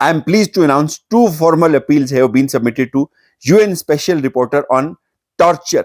I am pleased to announce 2 formal appeals have been submitted to UN Special Reporter on Torture.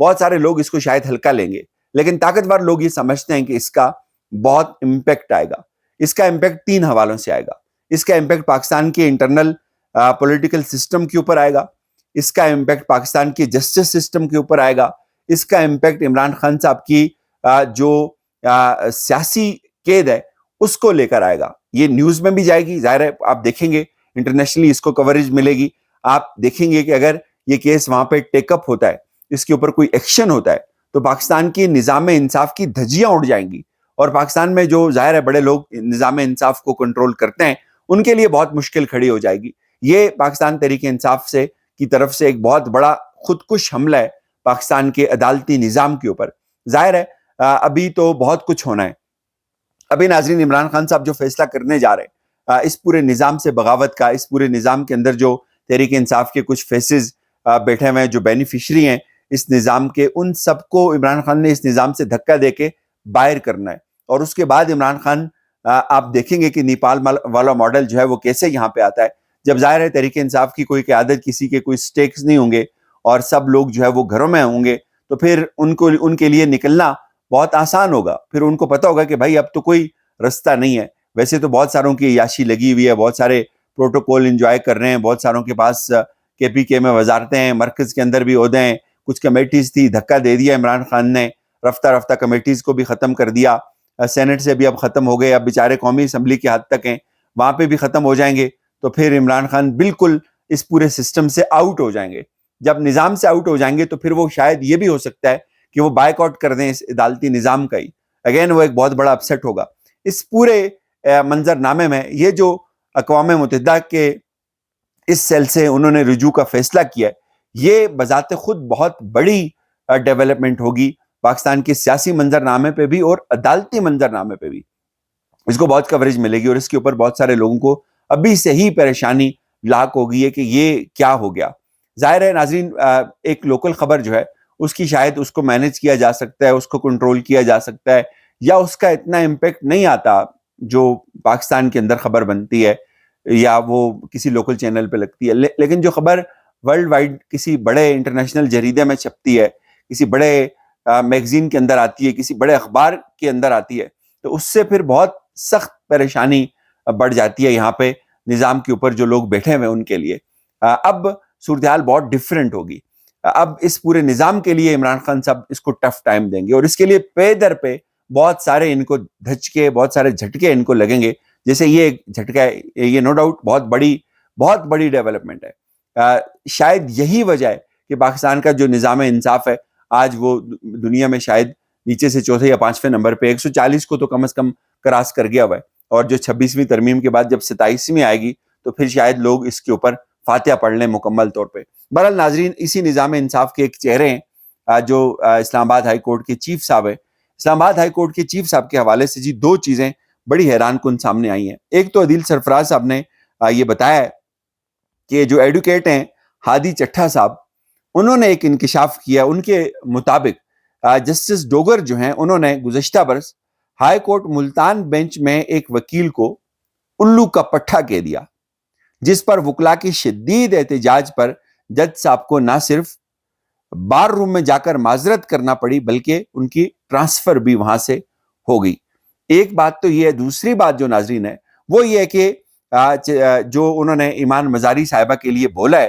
بہت سارے لوگ اس کو شاید ہلکا لیں گے، لیکن طاقتور لوگ یہ سمجھتے ہیں کہ اس کا بہت امپیکٹ آئے گا۔ اس کا امپیکٹ 3 حوالوں سے آئے گا۔ اس کا امپیکٹ پاکستان کے انٹرنل پولیٹیکل سسٹم کے اوپر آئے گا، اس کا امپیکٹ پاکستان کے جسٹس سسٹم کے اوپر آئے گا، اس کا امپیکٹ عمران خان صاحب کی جو سیاسی قید ہے اس کو لے کر آئے گا۔ یہ نیوز میں بھی جائے گی، ظاہر ہے آپ دیکھیں گے انٹرنیشنلی اس کو کوریج ملے گی۔ آپ دیکھیں گے کہ اگر یہ کیس وہاں پہ ٹیک اپ ہوتا ہے، اس کے اوپر کوئی ایکشن ہوتا ہے، تو پاکستان کی نظام انصاف کی دھجیاں اڑ جائیں گی، اور پاکستان میں جو ظاہر ہے بڑے لوگ نظام انصاف کو کنٹرول کرتے ہیں ان کے لیے بہت مشکل کھڑی ہو جائے گی۔ یہ پاکستان تحریک انصاف سے کی طرف سے ایک بہت بڑا خودکش حملہ ہے پاکستان کے عدالتی نظام کے اوپر۔ ظاہر ہے ابھی تو بہت کچھ ہونا ہے۔ ابھی ناظرین عمران خان صاحب جو فیصلہ کرنے جا رہے ہیں اس پورے نظام سے بغاوت کا، اس پورے نظام کے اندر جو تحریک انصاف کے کچھ فیسز بیٹھے ہوئے ہیں جو بینیفیشری ہیں اس نظام کے، ان سب کو عمران خان نے اس نظام سے دھکا دے کے باہر کرنا ہے۔ اور اس کے بعد عمران خان آپ دیکھیں گے کہ نیپال والا ماڈل جو ہے وہ کیسے یہاں پہ آتا ہے، جب ظاہر ہے تحریک انصاف کی کوئی قیادت، کسی کے کوئی سٹیکس نہیں ہوں گے اور سب لوگ جو ہے وہ گھروں میں ہوں گے، تو پھر ان کے لیے نکلنا بہت آسان ہوگا۔ پھر ان کو پتہ ہوگا کہ بھائی اب تو کوئی رستہ نہیں ہے۔ ویسے تو بہت ساروں کی عیاشی لگی ہوئی ہے، بہت سارے پروٹوکول انجوائے کر رہے ہیں، بہت ساروں کے پاس کے پی کے میں وزارتیں ہیں، مرکز کے اندر بھی عہدے ہیں، کچھ کمیٹیز تھی، دھکا دے دیا عمران خان نے، رفتہ رفتہ کمیٹیز کو بھی ختم کر دیا، سینٹ سے بھی اب ختم ہو گئے، اب بیچارے قومی اسمبلی کی حد تک ہیں، وہاں پہ بھی ختم ہو جائیں گے، تو پھر عمران خان بالکل اس پورے سسٹم سے آؤٹ ہو جائیں گے۔ جب نظام سے آؤٹ ہو جائیں گے تو پھر وہ شاید یہ بھی ہو سکتا ہے کہ وہ بائیک آؤٹ کر دیں اس عدالتی نظام کا ہی، اگین وہ ایک بہت بڑا اپسیٹ ہوگا۔ اس پورے منظر نامے میں یہ جو اقوام متحدہ کے اس سیل سے انہوں نے رجوع کا فیصلہ کیا ہے، یہ بذات خود بہت بڑی ڈیولپمنٹ ہوگی پاکستان کے سیاسی منظر نامے پہ بھی اور عدالتی منظر نامے پہ بھی۔ اس کو بہت کوریج ملے گی اور اس کے اوپر بہت سارے لوگوں کو ابھی سے ہی پریشانی لاحق ہوگی ہے کہ یہ کیا ہو گیا۔ ظاہر ہے ناظرین ایک لوکل خبر جو ہے اس کی شاید اس کو مینج کیا جا سکتا ہے، اس کو کنٹرول کیا جا سکتا ہے، یا اس کا اتنا امپیکٹ نہیں آتا جو پاکستان کے اندر خبر بنتی ہے یا وہ کسی لوکل چینل پہ لگتی ہے، لیکن جو خبر ورلڈ وائڈ کسی بڑے انٹرنیشنل جریدے میں چھپتی ہے، کسی بڑے میگزین کے اندر آتی ہے، کسی بڑے اخبار کے اندر آتی ہے، تو اس سے پھر بہت سخت پریشانی بڑھ جاتی ہے یہاں پہ نظام کے اوپر جو لوگ بیٹھے ہوئے ان کے لیے۔ اب صورتحال بہت ڈیفرنٹ ہوگی۔ اب اس پورے نظام کے لیے عمران خان صاحب اس کو ٹف ٹائم دیں گے، اور اس کے لیے پے در پہ بہت سارے ان کو دھچکے، بہت سارے جھٹکے ان کو لگیں گے، جیسے یہ ایک جھٹکا ہے، یہ نو ڈاؤٹ بہت بڑی ڈیولپمنٹ ہے۔ شاید یہی وجہ ہے کہ پاکستان کا جو نظام انصاف ہے آج وہ دنیا میں شاید نیچے سے چوتھے یا 5ویں نمبر پہ، 140 کو تو کم از کم کراس کر گیا ہوا ہے، اور جو 26ویں ترمیم کے بعد جب 27ویں آئے گی تو پھر شاید لوگ اس کے اوپر فاتحہ پڑھ لیں مکمل طور پہ۔ بہرحال ناظرین اسی نظام انصاف کے ایک چہرے ہیں جو اسلام آباد ہائی کورٹ کے چیف صاحب ہیں۔ اسلام آباد ہائی کورٹ کے چیف صاحب کے حوالے سے جی 2 چیزیں بڑی حیران کن سامنے آئی ہیں۔ ایک تو عدیل سرفراز صاحب نے یہ بتایا ہے کہ جو ایڈوکیٹ ہیں ہادی چٹھا صاحب، انہوں نے ایک انکشاف کیا، ان کے مطابق جسٹس ڈوگر جو ہیں انہوں نے گزشتہ برس ہائی کورٹ ملتان بینچ میں ایک وکیل کو الو کا پٹھا کہہ دیا، جس پر وکلاء کی شدید احتجاج پر جج صاحب کو نہ صرف بار روم میں جا کر معذرت کرنا پڑی بلکہ ان کی ٹرانسفر بھی وہاں سے ہو گئی۔ ایک بات تو یہ ہے، دوسری بات جو ناظرین ہے وہ یہ ہے کہ جو انہوں نے ایمان مزاری صاحبہ کے لیے بولا ہے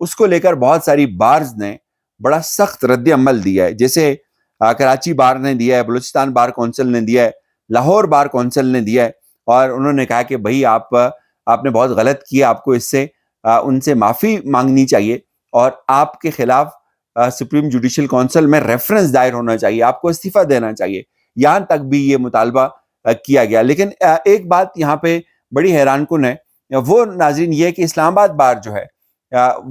اس کو لے کر بہت ساری بارز نے بڑا سخت رد عمل دیا ہے، جیسے کراچی بار نے دیا ہے، بلوچستان بار کونسل نے دیا ہے، لاہور بار کونسل نے دیا ہے، اور انہوں نے کہا کہ بھائی آپ نے بہت غلط کیا، آپ کو اس سے ان سے معافی مانگنی چاہیے، اور آپ کے خلاف سپریم جوڈیشل کونسل میں ریفرنس دائر ہونا چاہیے، آپ کو استعفیٰ دینا چاہیے۔ یہاں تک بھی یہ مطالبہ کیا گیا۔ لیکن ایک بات یہاں پہ بڑی حیران کن ہے، وہ ناظرین یہ کہ اسلام آباد بار جو ہے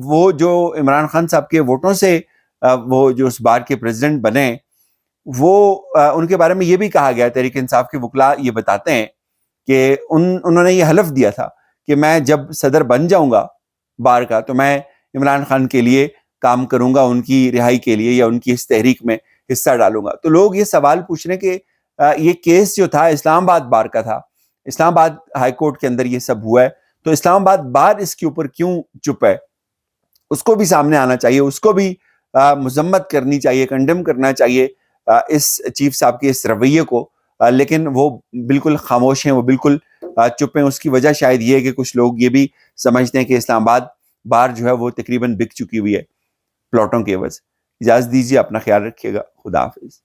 وہ جو عمران خان صاحب کے ووٹوں سے وہ جو اس بار کے پریزیڈنٹ بنے، وہ ان کے بارے میں یہ بھی کہا گیا، تحریک انصاف کے وکلاء یہ بتاتے ہیں کہ انہوں نے یہ حلف دیا تھا کہ میں جب صدر بن جاؤں گا بار کا تو میں عمران خان کے لیے کام کروں گا، ان کی رہائی کے لیے یا ان کی اس تحریک میں حصہ ڈالوں گا۔ تو لوگ یہ سوال پوچھ رہے ہیں کہ یہ کیس جو تھا اسلام آباد بار کا تھا، اسلام آباد ہائی کورٹ کے اندر یہ سب ہوا ہے، تو اسلام آباد بار اس کے اوپر کیوں چپ ہے؟ اس کو بھی سامنے آنا چاہیے، اس کو بھی مذمت کرنی چاہیے، کنڈم کرنا چاہیے اس چیف صاحب کے اس رویے کو، لیکن وہ بالکل خاموش ہیں، وہ بالکل چپ ہیں۔ اس کی وجہ شاید یہ ہے کہ کچھ لوگ یہ بھی سمجھتے ہیں کہ اسلام آباد بار جو ہے وہ تقریباً بک چکی ہوئی ہے پلاٹوں کے عوض۔ اجازت دیجیے، اپنا خیال رکھیے گا، خدا حافظ۔